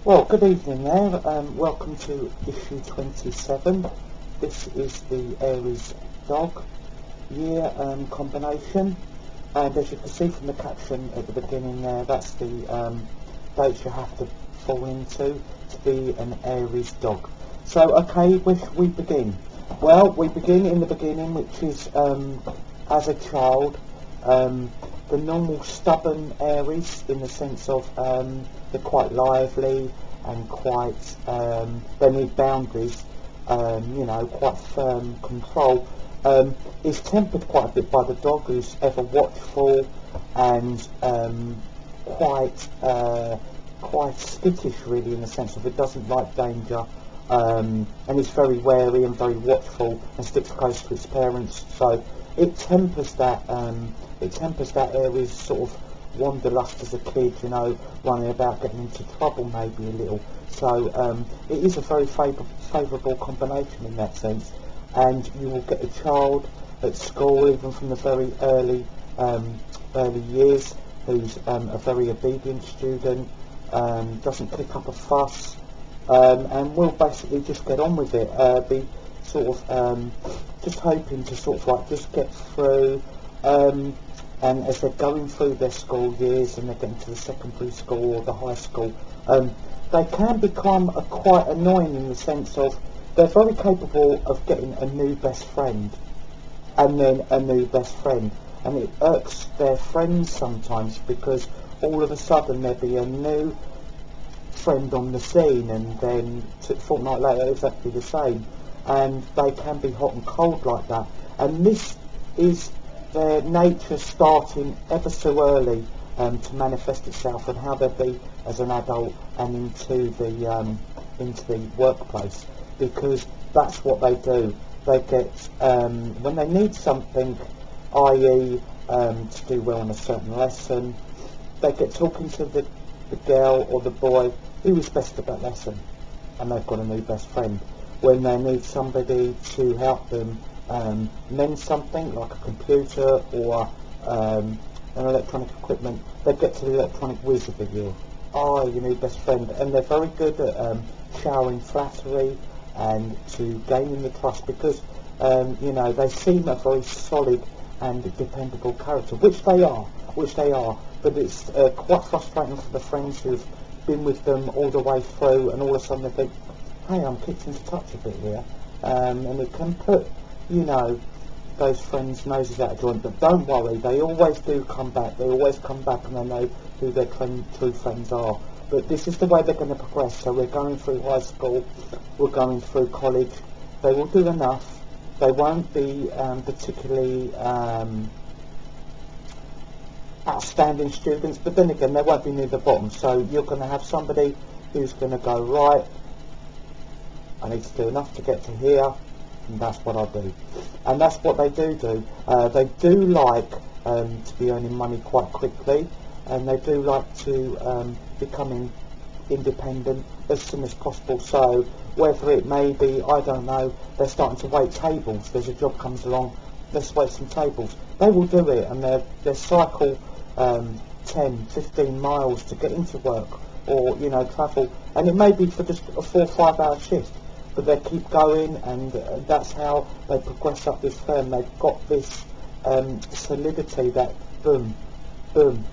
Well, good evening there. Welcome to issue 27. This is the Aries dog year combination, and as you can see from the caption at the beginning there, that's the dates you have to fall into to be an Aries dog. So, okay, where should we begin? Well, we begin in the beginning, which is as a child. The normal stubborn Aries, in the sense of they're quite lively and quite they need boundaries, quite firm control, is tempered quite a bit by the dog, who's ever watchful and quite skittish, really, in the sense of it doesn't like danger, and is very wary and very watchful and sticks close to its parents. So it tempers that Aries sort of wanderlust as a kid, running about, getting into trouble maybe a little. So it is a very favourable combination in that sense, and you will get a child at school, even from the very early years, who's a very obedient student, doesn't kick up a fuss, and will basically just get on with it, be sort of just hoping to sort of like just get through, and as they're going through their school years and they're getting to the secondary school or the high school, they can become quite annoying, in the sense of they're very capable of getting a new best friend and then a new best friend, and it irks their friends sometimes, because all of a sudden there'll be a new friend on the scene, and then a fortnight later exactly the same, and they can be hot and cold like that. And this is their nature starting ever so early to manifest itself, and how they'll be as an adult and into the workplace, because that's what they do. They get when they need something, i.e. to do well in a certain lesson, they get talking to the girl or the boy who is best at that lesson, and they've got a new best friend. When they need somebody to help them mend something like a computer or an electronic equipment, they get to the electronic whiz of the year. Your new best friend. And they're very good at showering flattery and to gaining the trust, because they seem a very solid and dependable character, which they are, but it's quite frustrating for the friends who've been with them all the way through, and all of a sudden they think, hey, I'm kicked into touch a bit here, and it can put those friends' noses out of joint. But don't worry, they always do come back. They always come back, and they know who their true friends are. But this is the way they're going to progress. So we're going through high school, we're going through college. They will do enough. They won't be particularly outstanding students, but then again, they won't be near the bottom. So you're going to have somebody who's going to go, right, I need to do enough to get to here, and that's what I do. And that's what they do. They do like to be earning money quite quickly, and they do like to becoming independent as soon as possible. So whether it may be, I don't know, they're starting to wait tables, there's a job comes along, let's wait some tables, they will do it, and they cycle 10, 15 miles to get into work, or travel, and it may be for just a 4 or 5 hour shift, but they keep going, and that's how they progress up this firm. They've got this solidity that boom, boom,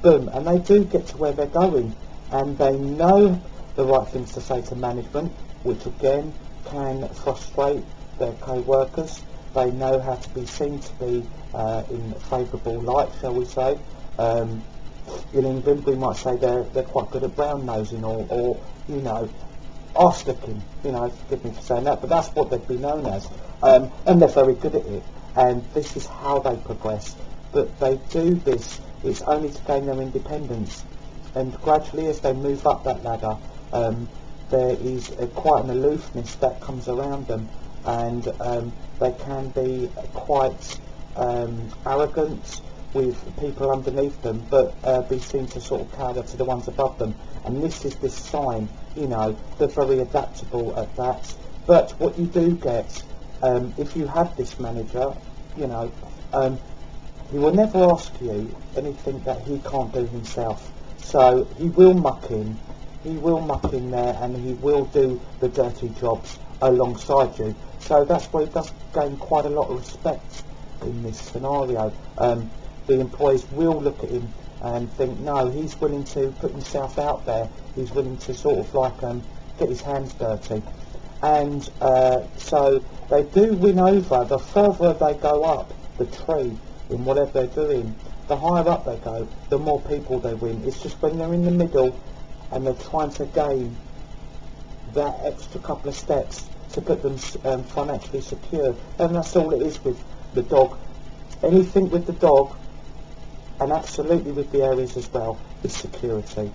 boom, and they do get to where they're going, and they know the right things to say to management, which again can frustrate their co-workers. They know how to be seen to be in favourable light, shall we say. In England we might say they're quite good at brown nosing, or arse licking, forgive me for saying that, but that's what they'd be known as, and they're very good at it, and this is how they progress. But they do this, it's only to gain their independence, and gradually as they move up that ladder, there is quite an aloofness that comes around them, and they can be quite arrogant with people underneath them, but be seen to sort of cower to the ones above them. And this is this sign, they're very adaptable at that. But what you do get, if you have this manager, he will never ask you anything that he can't do himself. So he will muck in, he will muck in there and he will do the dirty jobs alongside you. So that's where he does gain quite a lot of respect in this scenario. The employees will look at him and think, no, he's willing to put himself out there, he's willing to sort of like get his hands dirty. And so they do win over. The further they go up the tree in whatever they're doing, the higher up they go, the more people they win. It's just when they're in the middle and they're trying to gain that extra couple of steps to put them financially secure, and that's all it is with the dog. Anything with the dog, and absolutely with the Aries as well, is security.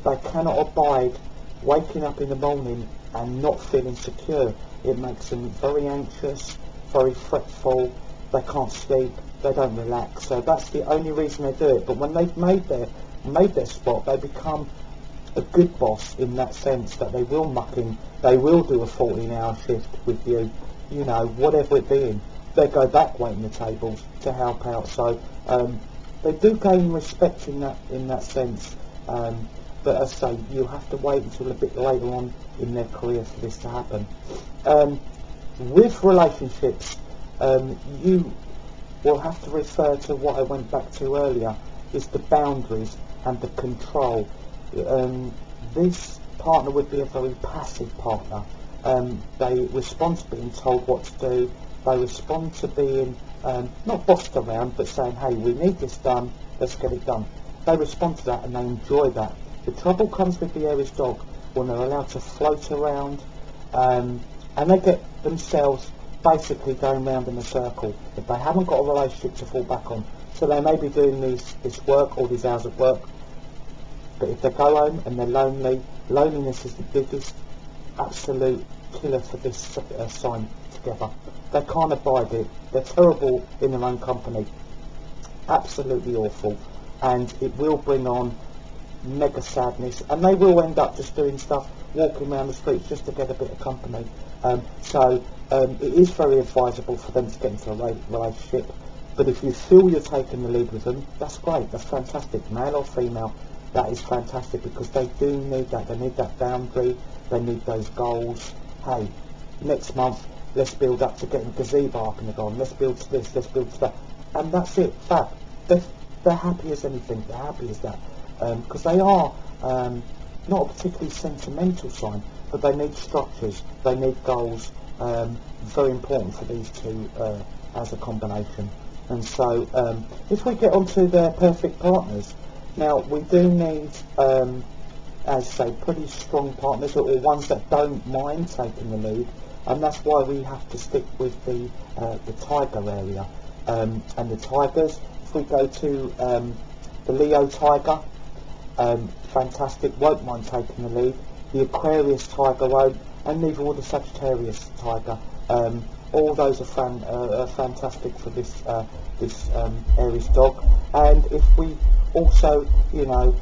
They cannot abide waking up in the morning and not feeling secure. It makes them very anxious, very fretful, they can't sleep, they don't relax. So that's the only reason they do it. But when they've made their spot, they become a good boss in that sense that they will muck in, they will do a 14-hour shift with you, you know, whatever it being. They go back waiting the tables to help out. So they do gain respect in that sense. But as I say, you have to wait until a bit later on in their career for this to happen. With relationships, you will have to refer to what I went back to earlier, is the boundaries and the control. This partner would be a very passive partner. They respond to being told what to do. They respond to being not bossed around, but saying, hey, we need this done, let's get it done. They respond to that and they enjoy that. The trouble comes with the Aries dog when they're allowed to float around and they get themselves basically going round in a circle if they haven't got a relationship to fall back on. So they may be doing this work, all these hours of work, but if they go home and they're lonely, loneliness is the biggest absolute killer for this sign together. They can't abide it. They're terrible in their own company. Absolutely awful. And it will bring on mega sadness, and they will end up just doing stuff, walking around the streets just to get a bit of company. So it is very advisable for them to get into a relationship. But if you feel you're taking the lead with them, that's great, that's fantastic, male or female. That is fantastic, because they do need that. They need that boundary. They need those goals. Hey, next month, let's build up to getting gazebo up in the garden. Let's build to this, let's build to that. And that's it. Fab. They're happy as anything. They're happy as that. Because they are not a particularly sentimental sign, but they need structures. They need goals. Very important for these two as a combination. And so, if we get onto their perfect partners, now, we do need, as I say, pretty strong partners, or ones that don't mind taking the lead, and that's why we have to stick with the tiger area. And the tigers, if we go to the Leo tiger, fantastic, won't mind taking the lead. The Aquarius tiger won't, and neither will the Sagittarius tiger. All those are fantastic for this Aries dog. And if we also, you know,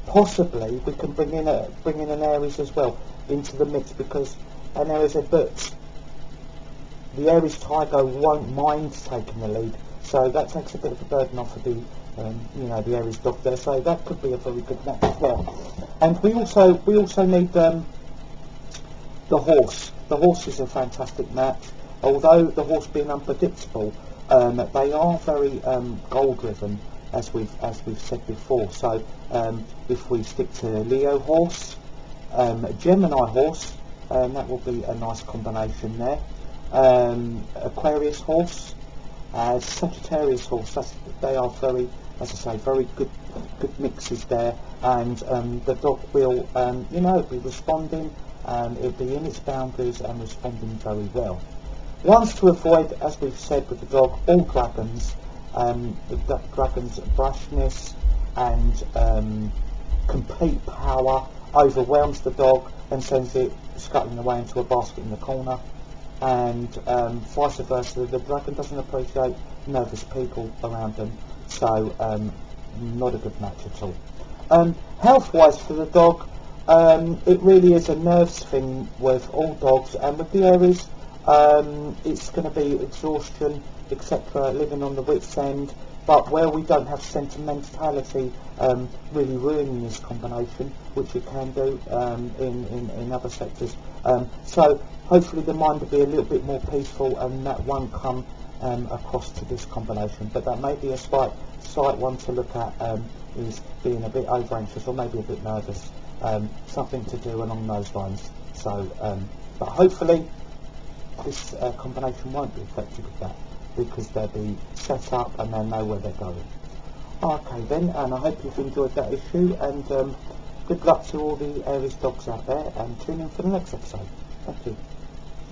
possibly we can bring in an Aries as well into the mix, because an Aries, but the Aries tiger won't mind taking the lead, so that takes a bit of a burden off of the you know, the Aries dog there. So that could be a very good match as well. And we also need the horse. The horse is a fantastic match, although the horse being unpredictable, they are very goal driven, as we've said before. So if we stick to Leo horse, Gemini horse, that will be a nice combination there. Aquarius horse, Sagittarius horse, they are very, as I say, very good mixes there. And the dog will, you know, be responding. It'll be in its boundaries and responding very well. Ones to avoid, as we've said with the dog, all dragons. The dragon's brashness and complete power overwhelms the dog and sends it scuttling away into a basket in the corner, and vice versa. The dragon doesn't appreciate nervous people around them, so not a good match at all. Health-wise for the dog, it really is a nerves thing with all dogs, and with the Aries, it's going to be exhaustion, etc., living on the wit's end, but where we don't have sentimentality really ruining this combination, which it can do in other sectors. So hopefully the mind will be a little bit more peaceful, and that won't come across to this combination. But that may be a slight one to look at, is being a bit over anxious or maybe a bit nervous, something to do along those lines. So but hopefully this combination won't be affected with that, because they'll be set up and they'll know where they're going. Okay then, and I hope you've enjoyed that issue, and good luck to all the Aries dogs out there, and tune in for the next episode. Thank you.